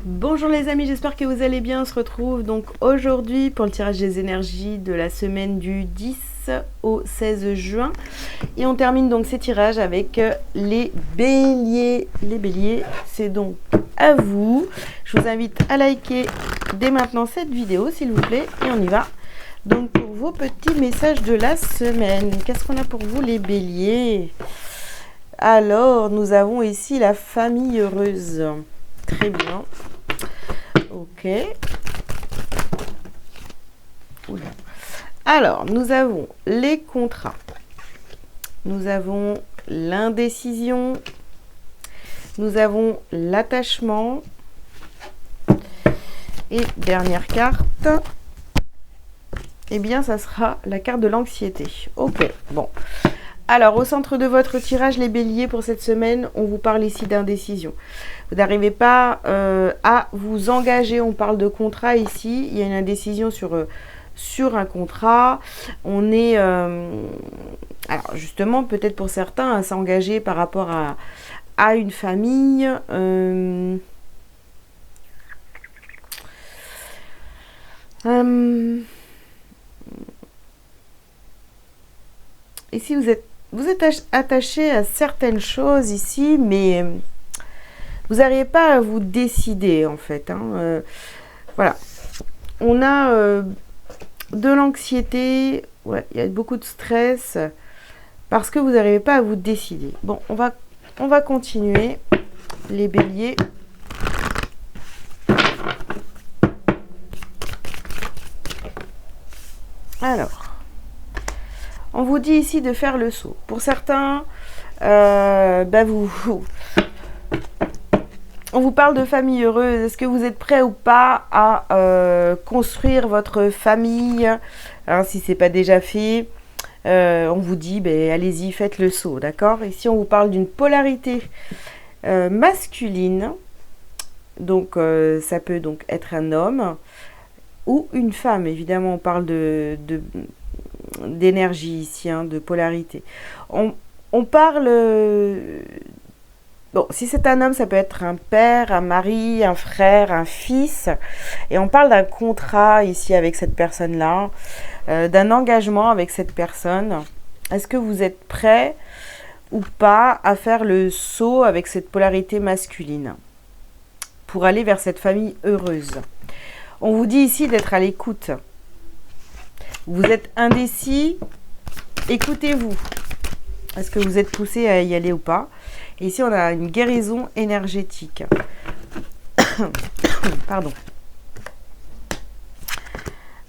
Bonjour les amis, j'espère que vous allez bien. On se retrouve donc aujourd'hui pour le tirage des énergies de la semaine du 10 au 16 juin. Et on termine donc ces tirages avec les béliers. Les béliers, c'est donc à vous. Je vous invite à liker dès maintenant cette vidéo s'il vous plaît. Et on y va. Donc pour vos petits messages de la semaine, qu'est-ce qu'on a pour vous les béliers? Alors, nous avons ici la famille heureuse. Très bien. Ok. Oula. Alors, nous avons les contrats. Nous avons l'indécision. Nous avons l'attachement. Et dernière carte, eh bien, ça sera la carte de l'anxiété. Ok, bon. Alors, au centre de votre tirage, les béliers, pour cette semaine, on vous parle ici d'indécision. Vous n'arrivez pas à vous engager. On parle de contrat ici. Il y a une indécision sur un contrat. On est, alors justement, peut-être pour certains, à s'engager par rapport à une famille. Ici, vous êtes attaché à certaines choses ici, mais vous n'arrivez pas à vous décider en fait. Voilà. On a de l'anxiété, ouais, il y a beaucoup de stress parce que vous n'arrivez pas à vous décider. Bon, on va continuer les béliers. Alors, on vous dit ici de faire le saut. Pour certains, on vous parle de famille heureuse. Est-ce que vous êtes prêt ou pas à construire votre famille, hein, si ce n'est pas déjà fait? On vous dit, allez-y, faites le saut, d'accord? Ici, on vous parle d'une polarité masculine. Donc, ça peut donc être un homme ou une femme. Évidemment, on parle d'énergie ici, hein, de polarité. On parle... bon, si c'est un homme, ça peut être un père, un mari, un frère, un fils. Et on parle d'un contrat ici avec cette personne-là, d'un engagement avec cette personne. Est-ce que vous êtes prêt ou pas à faire le saut avec cette polarité masculine pour aller vers cette famille heureuse? On vous dit ici d'être à l'écoute. Vous êtes indécis, écoutez-vous. Est-ce que vous êtes poussé à y aller ou pas? Et ici, on a une guérison énergétique. Pardon.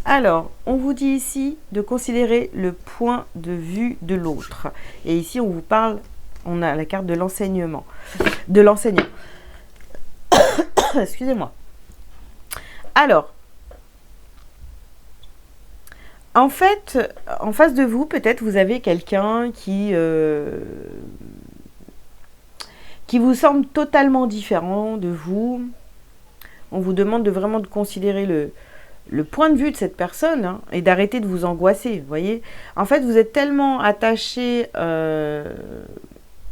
Alors, on vous dit ici de considérer le point de vue de l'autre. Et ici, on vous parle, on a la carte de l'enseignement. De l'enseignant. Excusez-moi. Alors, en fait, en face de vous, peut-être vous avez quelqu'un qui vous semble totalement différent de vous. On vous demande de vraiment de considérer le point de vue de cette personne, hein, et d'arrêter de vous angoisser, vous voyez. En fait, vous êtes tellement attaché à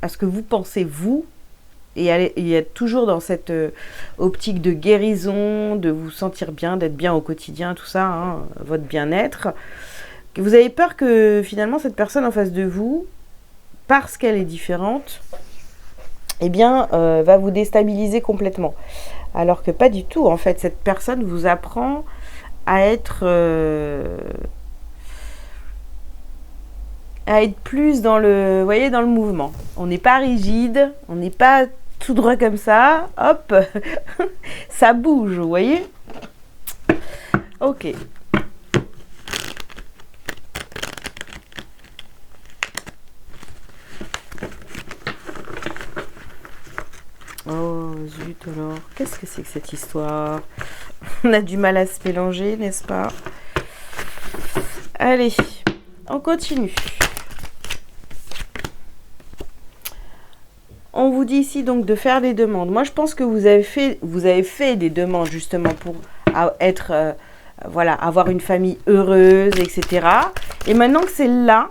ce que vous pensez vous, et il y a toujours dans cette optique de guérison, de vous sentir bien, d'être bien au quotidien, tout ça, hein, votre bien-être. Vous avez peur que finalement cette personne en face de vous, parce qu'elle est différente, eh bien, va vous déstabiliser complètement. Alors que pas du tout. En fait, cette personne vous apprend à être plus dans le, voyez, dans le mouvement. On n'est pas rigide, on n'est pas tout droit comme ça, hop, ça bouge, vous voyez. Ok. Oh zut alors, qu'est-ce que c'est que cette histoire? On a du mal à se mélanger, n'est-ce pas? Allez, on continue. On vous dit ici donc de faire des demandes. Moi, je pense que vous avez fait des demandes justement pour être, voilà, avoir une famille heureuse, etc. Et maintenant que c'est là,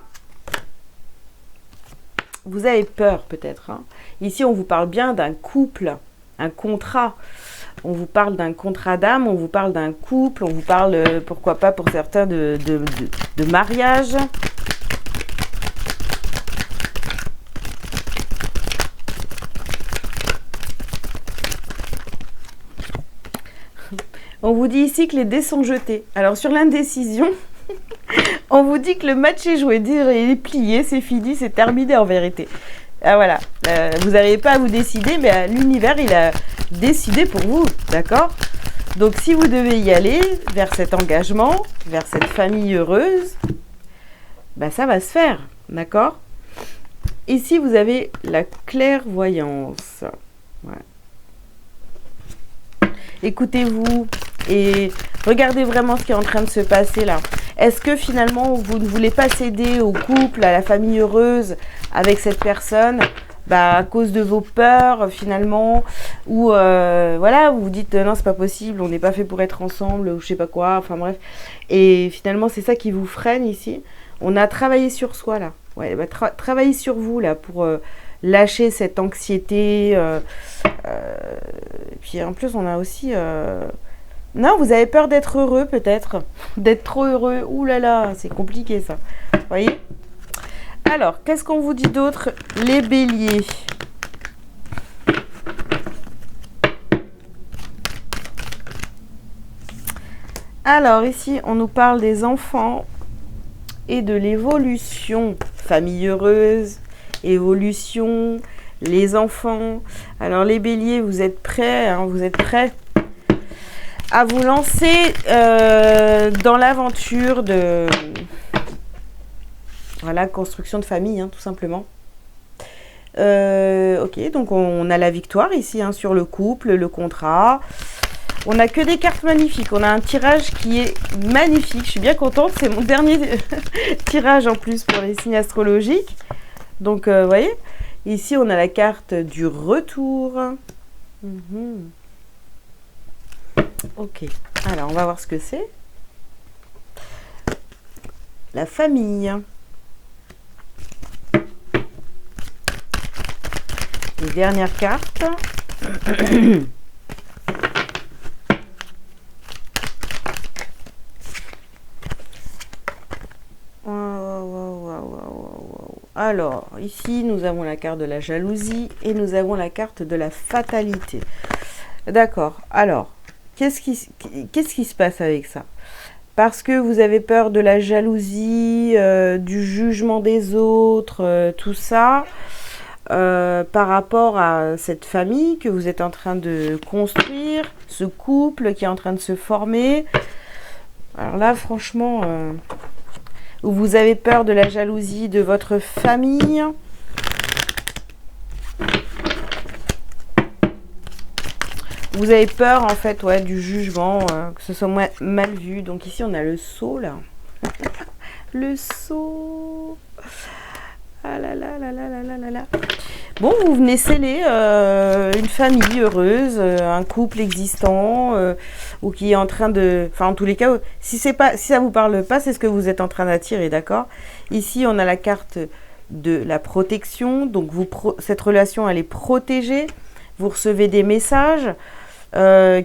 vous avez peur peut-être, hein. Ici, on vous parle bien d'un couple, un contrat. On vous parle d'un contrat d'âme, on vous parle d'un couple, on vous parle, pourquoi pas pour certains, de mariage. On vous dit ici que les dés sont jetés. Alors sur l'indécision, on vous dit que le match est joué, il est plié, c'est fini, c'est terminé en vérité. Ah voilà, vous n'arrivez pas à vous décider, mais l'univers, il a décidé pour vous, d'accord? Donc si vous devez y aller vers cet engagement, vers cette famille heureuse, bah ça va se faire, d'accord? Ici, vous avez la clairvoyance. Ouais. Écoutez-vous et regardez vraiment ce qui est en train de se passer là. Est-ce que finalement vous ne voulez pas céder au couple, à la famille heureuse avec cette personne, à cause de vos peurs finalement, ou voilà, vous vous dites non c'est pas possible, on n'est pas fait pour être ensemble, ou je sais pas quoi, enfin bref. Et finalement c'est ça qui vous freine ici. On a travaillé sur soi là. Ouais, travaillez sur vous là pour lâcher cette anxiété. Et puis en plus on a aussi... Non, vous avez peur d'être heureux peut-être, d'être trop heureux. Ouh là là, c'est compliqué ça. Vous voyez? Alors, qu'est-ce qu'on vous dit d'autre? Les béliers. Alors ici, on nous parle des enfants et de l'évolution. Famille heureuse, évolution, les enfants. Alors les béliers, vous êtes prêts, hein, vous êtes prêts à vous lancer dans l'aventure de voilà, construction de famille, hein, tout simplement. Ok, donc on a la victoire ici hein, sur le couple, le contrat. On n'a que des cartes magnifiques. On a un tirage qui est magnifique. Je suis bien contente. C'est mon dernier tirage en plus pour les signes astrologiques. Donc, vous voyez, ici, on a la carte du retour. Ok. Alors, on va voir ce que c'est. La famille. Les dernières cartes. Alors, ici, nous avons la carte de la jalousie et nous avons la carte de la fatalité. D'accord. Alors, qu'est-ce qui se passe avec ça? Parce que vous avez peur de la jalousie, du jugement des autres, tout ça, par rapport à cette famille que vous êtes en train de construire, ce couple qui est en train de se former. Alors là, franchement... Ou vous avez peur de la jalousie de votre famille. Vous avez peur, en fait, ouais, du jugement, que ce soit mal vu. Donc ici, on a le sceau, là. Le sceau. Ah là là là là là là là. Bon, vous venez sceller une famille heureuse, un couple existant, ou qui est en train de... Enfin, en tous les cas, si ça vous parle pas, c'est ce que vous êtes en train d'attirer, d'accord? Ici, on a la carte de la protection. Donc, cette relation, elle est protégée. Vous recevez des messages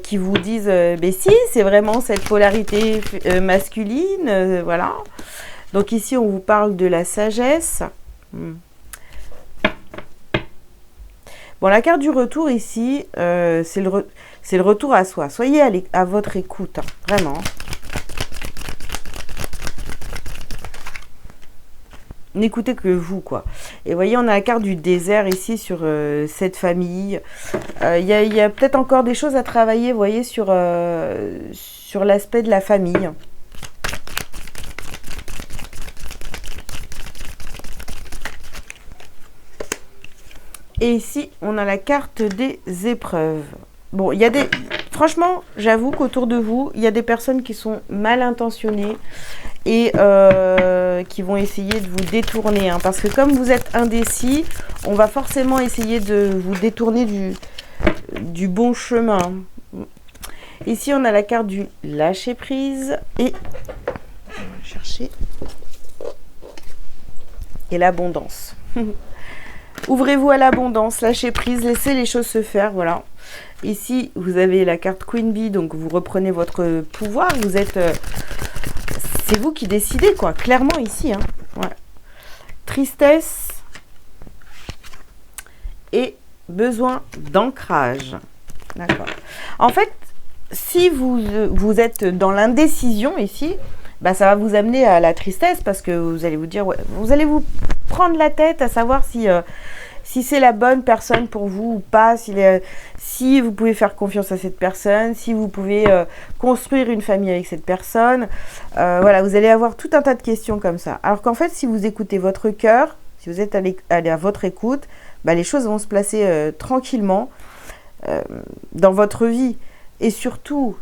qui vous disent, mais si, c'est vraiment cette polarité masculine, voilà. Donc, ici, on vous parle de la sagesse. Bon, la carte du retour ici, c'est le retour à soi. Soyez à votre écoute, hein, vraiment. N'écoutez que vous, quoi. Et voyez, on a la carte du désert ici sur cette famille. Il y a peut-être encore des choses à travailler, vous voyez, sur l'aspect de la famille. Et ici, on a la carte des épreuves. Bon, il y a des... Franchement, j'avoue qu'autour de vous, il y a des personnes qui sont mal intentionnées et qui vont essayer de vous détourner. Hein, parce que comme vous êtes indécis, on va forcément essayer de vous détourner du bon chemin. Ici, on a la carte du lâcher-prise et... On va chercher... Et l'abondance. Ouvrez-vous à l'abondance, lâchez prise, laissez les choses se faire, voilà. Ici, vous avez la carte Queen Bee, donc vous reprenez votre pouvoir. Vous êtes... c'est vous qui décidez, quoi. Clairement, ici. Hein. Ouais. Tristesse et besoin d'ancrage. D'accord. En fait, si vous êtes dans l'indécision ici, bah, ça va vous amener à la tristesse parce que vous allez vous dire, ouais, vous allez vous prendre la tête à savoir si c'est la bonne personne pour vous ou pas, si vous pouvez faire confiance à cette personne, si vous pouvez construire une famille avec cette personne. Voilà, vous allez avoir tout un tas de questions comme ça. Alors qu'en fait, si vous écoutez votre cœur, si vous êtes allé à votre écoute, bah, les choses vont se placer tranquillement dans votre vie. Et surtout,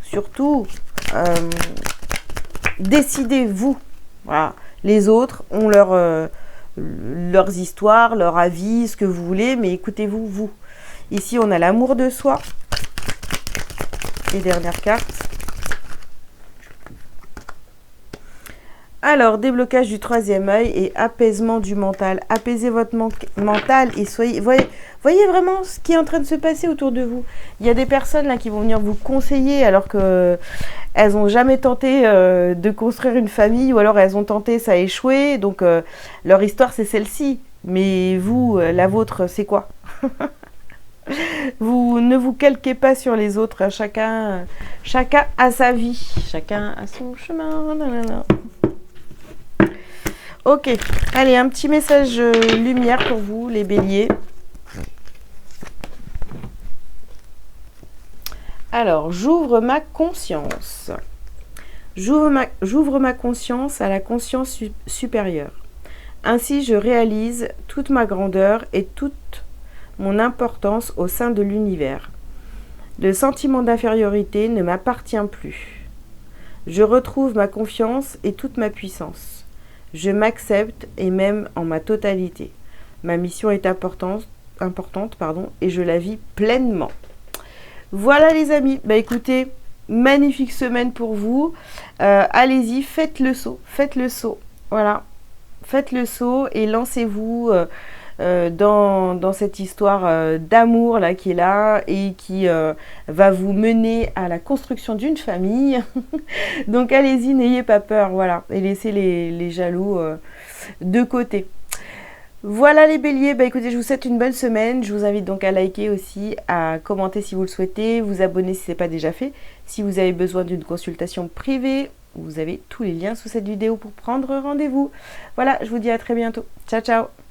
décidez-vous. Voilà. Les autres ont leurs histoires, leur avis, ce que vous voulez, mais écoutez-vous, vous. Ici, on a l'amour de soi. Et dernière carte. Alors, déblocage du troisième œil et apaisement du mental. Apaisez votre mental et voyez vraiment ce qui est en train de se passer autour de vous. Il y a des personnes là qui vont venir vous conseiller alors que elles n'ont jamais tenté de construire une famille, ou alors elles ont tenté, ça a échoué. Donc, leur histoire, c'est celle-ci. Mais vous, la vôtre, c'est quoi? Vous ne vous calquez pas sur les autres. Chacun a sa vie. Chacun a son chemin. Nanana. Ok, allez, un petit message lumière pour vous, les béliers. Alors, j'ouvre ma conscience. J'ouvre ma conscience à la conscience supérieure. Ainsi, je réalise toute ma grandeur et toute mon importance au sein de l'univers. Le sentiment d'infériorité ne m'appartient plus. Je retrouve ma confiance et toute ma puissance. Je m'accepte et m'aime en ma totalité. Ma mission est importante, et je la vis pleinement. Voilà les amis, bah écoutez, magnifique semaine pour vous. Allez-y, faites le saut. Voilà, faites le saut et lancez-vous dans cette histoire d'amour là qui est là et qui va vous mener à la construction d'une famille. Donc allez-y, n'ayez pas peur, voilà, et laissez les jaloux de côté. Voilà les béliers, bah écoutez, je vous souhaite une bonne semaine. Je vous invite donc à liker aussi, à commenter si vous le souhaitez, vous abonner si ce n'est pas déjà fait. Si vous avez besoin d'une consultation privée, vous avez tous les liens sous cette vidéo pour prendre rendez-vous. Voilà, je vous dis à très bientôt. Ciao, ciao.